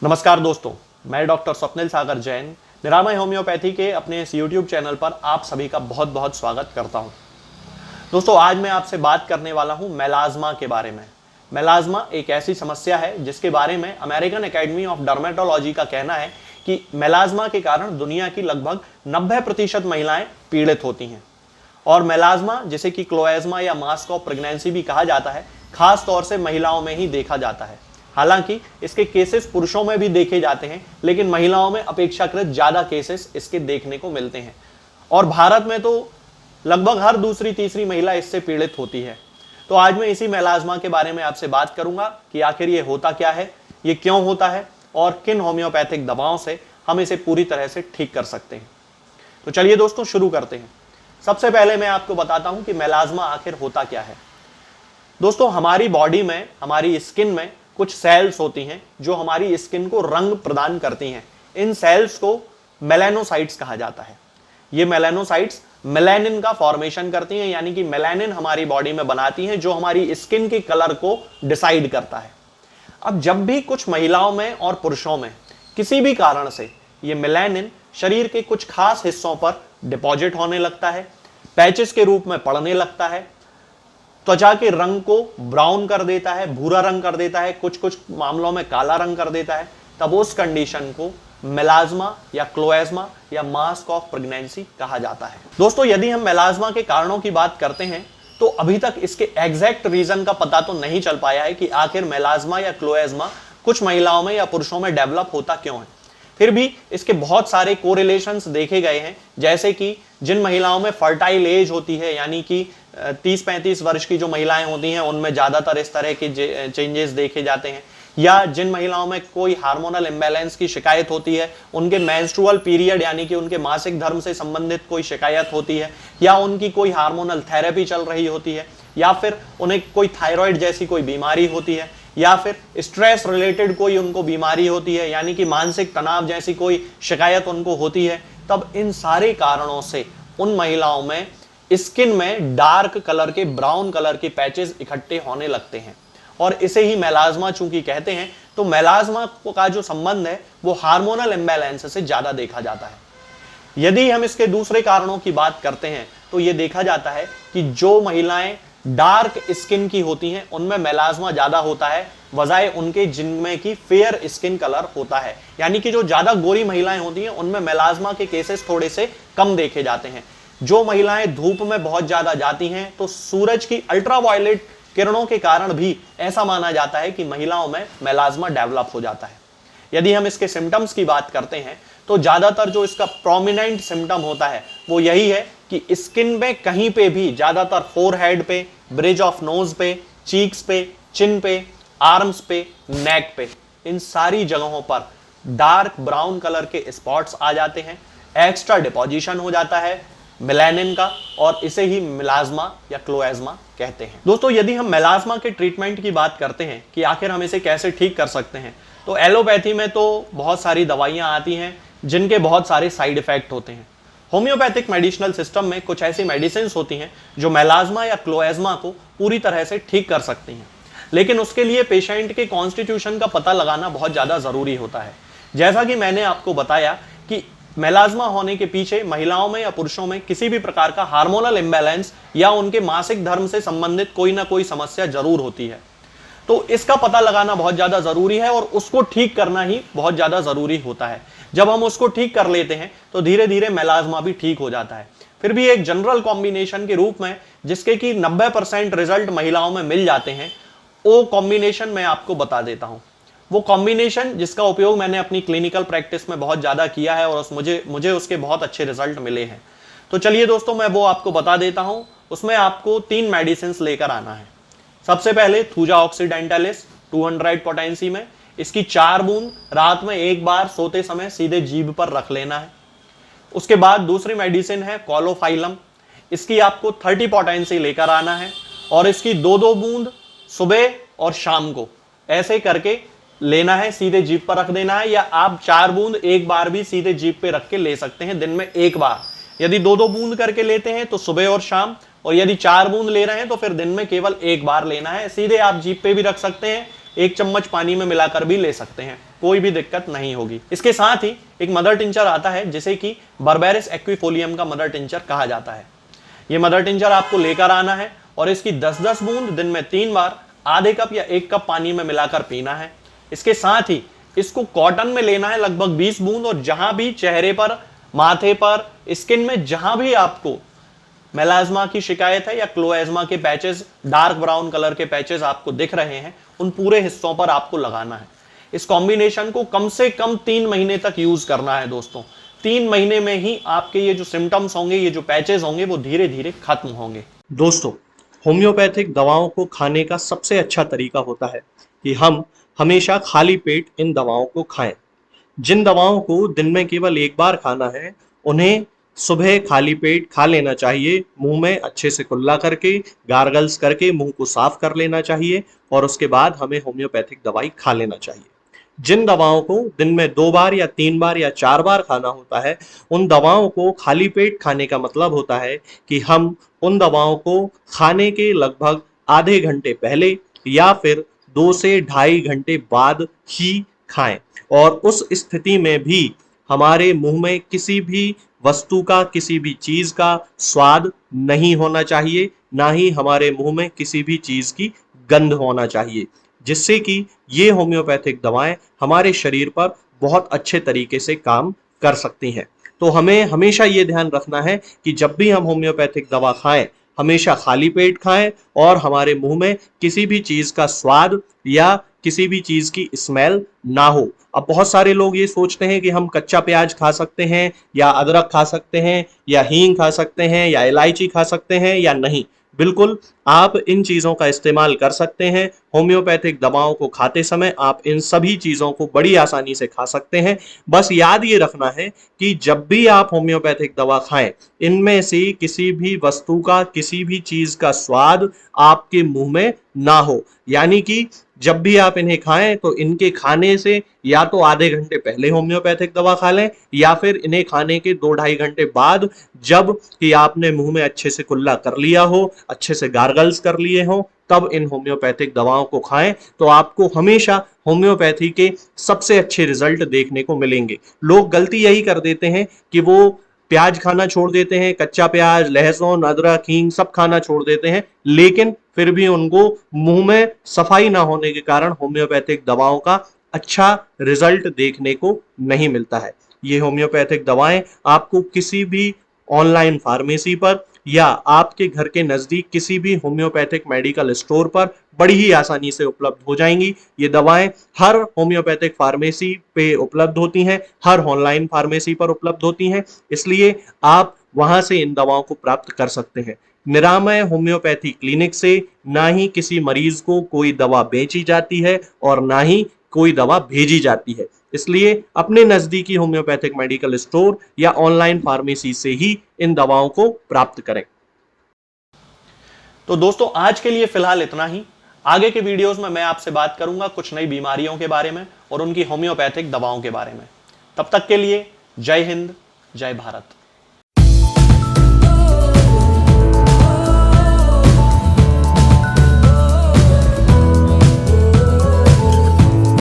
नमस्कार दोस्तों, मैं डॉक्टर स्वप्निल सागर जैन निरामय होम्योपैथी के अपने इस YouTube चैनल पर आप सभी का बहुत बहुत स्वागत करता हूं। दोस्तों, आज मैं आपसे बात करने वाला हूं मेलाज्मा के बारे में। मेलाज्मा एक ऐसी समस्या है जिसके बारे में अमेरिकन एकेडमी ऑफ डर्मेटोलॉजी का कहना है कि मेलाज्मा के कारण दुनिया की लगभग 90% महिलाएं पीड़ित होती हैं। और मेलाज्मा, जिसे कि क्लोएज्मा या मास्क ऑफ प्रेगनेंसी भी कहा जाता है, खास तौर से महिलाओं में ही देखा जाता है। हालांकि इसके केसेस पुरुषों में भी देखे जाते हैं, लेकिन महिलाओं में अपेक्षाकृत ज़्यादा केसेस इसके देखने को मिलते हैं। और भारत में तो लगभग हर दूसरी तीसरी महिला इससे पीड़ित होती है। तो आज मैं इसी मेलाज्मा के बारे में आपसे बात करूंगा कि आखिर ये होता क्या है, ये क्यों होता है और किन होम्योपैथिक दवाओं से हम इसे पूरी तरह से ठीक कर सकते हैं। तो चलिए दोस्तों, शुरू करते हैं। सबसे पहले मैं आपको बताता हूं कि मेलाज्मा आखिर होता क्या है। दोस्तों, हमारी बॉडी में, हमारी स्किन में कुछ सेल्स होती हैं जो हमारी स्किन को रंग प्रदान करती हैं। इन सेल्स को मेलानोसाइट्स कहा जाता है। ये मेलानोसाइट्स मेलानिन का फॉर्मेशन करती हैं, यानी कि मेलानिन हमारी बॉडी में बनाती हैं जो हमारी स्किन के कलर को डिसाइड करता है। अब जब भी कुछ महिलाओं में और पुरुषों में किसी भी कारण से ये मेलानिन शरीर के कुछ खास हिस्सों पर डिपॉजिट होने लगता है, पैचेस के रूप में पड़ने लगता है, त्वचा के रंग को ब्राउन कर देता है, भूरा रंग कर देता है, कुछ कुछ मामलों में काला रंग कर देता है, तब उस कंडीशन को मेलाज्मा या क्लोएज्मा या मास्क ऑफ प्रेगनेंसी कहा जाता है। दोस्तों, यदि हम मेलाज्मा के कारणों की बात करते हैं तो अभी तक इसके एग्जैक्ट रीजन का पता तो नहीं चल पाया है कि आखिर मेलाज्मा या क्लोएज्मा कुछ महिलाओं में या पुरुषों में डेवलप होता क्यों है। फिर भी इसके बहुत सारे कोरिलेशंस देखे गए हैं, जैसे कि जिन महिलाओं में फर्टाइल एज होती है, यानी कि 30-35 वर्ष की जो महिलाएं होती हैं, उनमें ज़्यादातर इस तरह के चेंजेस देखे जाते हैं। या जिन महिलाओं में कोई हार्मोनल इम्बैलेंस की शिकायत होती है, उनके मेंस्ट्रुअल पीरियड यानी कि उनके मासिक धर्म से संबंधित कोई शिकायत होती है, या उनकी कोई हार्मोनल थेरेपी चल रही होती है, या फिर उन्हें कोई थायराइड जैसी कोई बीमारी होती है, या फिर स्ट्रेस रिलेटेड कोई उनको बीमारी होती है, यानी कि मानसिक तनाव जैसी कोई शिकायत उनको होती है, तब इन सारे कारणों से उन महिलाओं में स्किन में डार्क कलर के, ब्राउन कलर के पैचेस इकट्ठे होने लगते हैं। और इसे ही मेलाज्मा चूंकि कहते हैं, तो मेलाज्मा का जो संबंध है वो हार्मोनल इम्बैलेंस से ज्यादा देखा जाता है। यदि हम इसके दूसरे कारणों की बात करते हैं तो ये देखा जाता है कि जो महिलाएं डार्क स्किन की होती हैं उनमें मेलाज्मा ज्यादा होता है, बजाय उनके जिनमें की फेयर स्किन कलर होता है। यानी कि जो ज्यादा गोरी महिलाएं होती हैं उनमें मेलाज्मा के केसेस थोड़े से कम देखे जाते हैं। जो महिलाएं धूप में बहुत ज्यादा जाती हैं तो सूरज की अल्ट्रावायलेट किरणों के कारण भी ऐसा माना जाता है कि महिलाओं में मेलाज्मा डेवलप हो जाता है। यदि हम इसके सिम्टम्स की बात करते हैं तो ज्यादातर जो इसका प्रोमिनेंट सिम्टम होता है वो यही है कि स्किन में कहीं पे भी, ज्यादातर फोरहेड पे, ब्रिज ऑफ नोज पे, चीक्स पे, चिन पे, आर्म्स पे, नेक पे, इन सारी जगहों पर डार्क ब्राउन कलर के स्पॉट्स आ जाते हैं, एक्स्ट्रा डिपोजिशन हो जाता है मेलानिन का, और इसे ही मेलाज्मा या क्लोएज्मा कहते हैं। दोस्तों, यदि हम मेलाज्मा के ट्रीटमेंट की बात करते हैं कि आखिर हम इसे कैसे ठीक कर सकते हैं, तो एलोपैथी में तो बहुत सारी दवाइयां आती हैं जिनके बहुत सारे साइड इफेक्ट होते हैं। होम्योपैथिक मेडिसिनल सिस्टम में कुछ ऐसी मेडिसिन होती हैं जो मेलाज्मा या क्लोएज्मा को पूरी तरह से ठीक कर सकती हैं, लेकिन उसके लिए पेशेंट के कॉन्स्टिट्यूशन का पता लगाना बहुत ज़्यादा ज़रूरी होता है। जैसा कि मैंने आपको बताया कि मेलाज्मा होने के पीछे महिलाओं में या पुरुषों में किसी भी प्रकार का हार्मोनल इम्बैलेंस या उनके मासिक धर्म से संबंधित कोई ना कोई समस्या जरूर होती है। तो इसका पता लगाना बहुत ज़्यादा ज़रूरी है और उसको ठीक करना ही बहुत ज़्यादा ज़रूरी होता है। जब हम उसको ठीक कर लेते हैं तो धीरे धीरे मेलाज्मा भी ठीक हो जाता है। फिर भी एक जनरल कॉम्बिनेशन के रूप में जिसके कि 90% रिजल्ट महिलाओं में मिल जाते हैं, वो कॉम्बिनेशन मैं आपको बता देता हूँ। वो कॉम्बिनेशन जिसका उपयोग मैंने अपनी क्लिनिकल प्रैक्टिस में बहुत ज़्यादा किया है और मुझे उसके बहुत अच्छे रिजल्ट मिले हैं। तो चलिए दोस्तों, मैं वो आपको बता देता हूँ। उसमें आपको 3 मेडिसिन लेकर आना है। सबसे पहले थूजा ऑक्सीडेंटलिस 200 पोटेंसी में, इसकी 4 बूंद रात में एक बार सोते समय सीधे जीभ पर रख लेना है। उसके बाद दूसरी मेडिसिन है कॉलोफाइलम, इसकी आपको 30 पोटेंसी लेकर आना है और इसकी 2-2 बूंद सुबह और शाम को ऐसे करके लेना है, सीधे जीभ पर रख देना है, या आप 4 बूंद एक बार भी सीधे जीभ पे रख के ले सकते हैं दिन में एक बार। यदि 2-2 बूंद करके लेते हैं तो सुबह और शाम, और यदि 4 बूंद ले रहे हैं तो फिर दिन में केवल एक बार लेना है। सीधे आप जीभ पे भी रख सकते हैं, 1 चम्मच पानी में मिलाकर भी ले सकते हैं। कोई भी दिक्कत नहीं होगी। इसके साथ ही एक मदर टिंचर आता है जिसे कि बर्बेरिस एक्विफोलियम का मदर टिंचर कहा जाता है। ये मदर टिंचर आपको लेकर आना है और इसकी 10-10 बूंद दिन में 3 बार आधे कप या 1 कप पानी में मिलाकर पीना है। इसके साथ ही इसको कॉटन में लेना है लगभग 20 बूंद, और जहां भी चेहरे पर, माथे पर, स्किन में जहां भी आपको मेलाज्मा की शिकायत है या क्लोएज्मा के पैचेस, डार्क ब्राउन कलर के पैचेस आपको दिख रहे हैं, उन पूरे हिस्सों पर आपको लगाना है। इस कॉम्बिनेशन को कम से कम 3 महीने तक यूज करना है दोस्तों। 3 महीने में ही आपके ये जो सिम्टम्स होंगे, ये जो पैचेस होंगे, वो धीरे धीरे खत्म होंगे। दोस्तों, होम्योपैथिक दवाओं को खाने का सबसे अच्छा तरीका होता है कि हम हमेशा खाली पेट इन दवाओं को खाएं। जिन दवाओं को दिन में केवल 1 बार खाना है, उन्हें सुबह खाली पेट खा लेना चाहिए। मुंह में अच्छे से कुल्ला करके, गार्गल्स करके मुंह को साफ कर लेना चाहिए, और उसके बाद हमें होम्योपैथिक दवाई खा लेना चाहिए। जिन दवाओं को दिन में 2 बार या 3 बार या 4 बार खाना होता है, उन दवाओं को खाली पेट खाने का मतलब होता है कि हम उन दवाओं को खाने के लगभग आधे घंटे पहले या फिर 2 से ढाई घंटे बाद ही खाएं, और उस स्थिति में भी हमारे मुंह में किसी भी वस्तु का, किसी भी चीज का स्वाद नहीं होना चाहिए, ना ही हमारे मुंह में किसी भी चीज की गंध होना चाहिए, जिससे कि ये होम्योपैथिक दवाएं हमारे शरीर पर बहुत अच्छे तरीके से काम कर सकती हैं। तो हमें हमेशा ये ध्यान रखना है कि जब भी हम होम्योपैथिक दवा खाएं, हमेशा खाली पेट खाएं और हमारे मुंह में किसी भी चीज का स्वाद या किसी भी चीज की स्मेल ना हो। अब बहुत सारे लोग ये सोचते हैं कि हम कच्चा प्याज खा सकते हैं, या अदरक खा सकते हैं, या हींग खा सकते हैं, या इलायची खा सकते हैं, या नहीं। बिल्कुल, आप इन चीजों का इस्तेमाल कर सकते हैं। होम्योपैथिक दवाओं को खाते समय आप इन सभी चीजों को बड़ी आसानी से खा सकते हैं। बस याद ये रखना है कि जब भी आप होम्योपैथिक दवा खाएं, इनमें से किसी भी वस्तु का, किसी भी चीज का स्वाद आपके मुंह में ना हो। यानी कि जब भी आप इन्हें खाएं तो इनके खाने से या तो आधे घंटे पहले होम्योपैथिक दवा खा लें, या फिर इन्हें खाने के 2-2.5 घंटे बाद, जब कि आपने मुंह में अच्छे से कुल्ला कर लिया हो, अच्छे से गार्गल्स कर लिए हो, तब इन होम्योपैथिक दवाओं को खाएं। तो आपको हमेशा होम्योपैथी के सबसे अच्छे रिजल्ट देखने को मिलेंगे। लोग गलती यही कर देते हैं कि वो प्याज खाना छोड़ देते हैं, कच्चा प्याज, लहसुन, अदरक, हींग सब खाना छोड़ देते हैं, लेकिन फिर भी उनको मुंह में सफाई ना होने के कारण होम्योपैथिक दवाओं का अच्छा रिजल्ट देखने को नहीं मिलता है। ये होम्योपैथिक दवाएं आपको किसी भी ऑनलाइन फार्मेसी पर या आपके घर के नजदीक किसी भी होम्योपैथिक मेडिकल स्टोर पर बड़ी ही आसानी से उपलब्ध हो जाएंगी। ये दवाएं हर होम्योपैथिक फार्मेसी पे उपलब्ध होती हैं, हर ऑनलाइन फार्मेसी पर उपलब्ध होती हैं, इसलिए आप वहां से इन दवाओं को प्राप्त कर सकते हैं। निरामय होम्योपैथी क्लिनिक से ना ही किसी मरीज को कोई दवा बेची जाती है और ना ही कोई दवा भेजी जाती है, इसलिए अपने नजदीकी होम्योपैथिक मेडिकल स्टोर या ऑनलाइन फार्मेसी से ही इन दवाओं को प्राप्त करें। तो दोस्तों, आज के लिए फिलहाल इतना ही। आगे के वीडियोस में मैं आपसे बात करूंगा कुछ नई बीमारियों के बारे में और उनकी होम्योपैथिक दवाओं के बारे में। तब तक के लिए जय हिंद, जय भारत।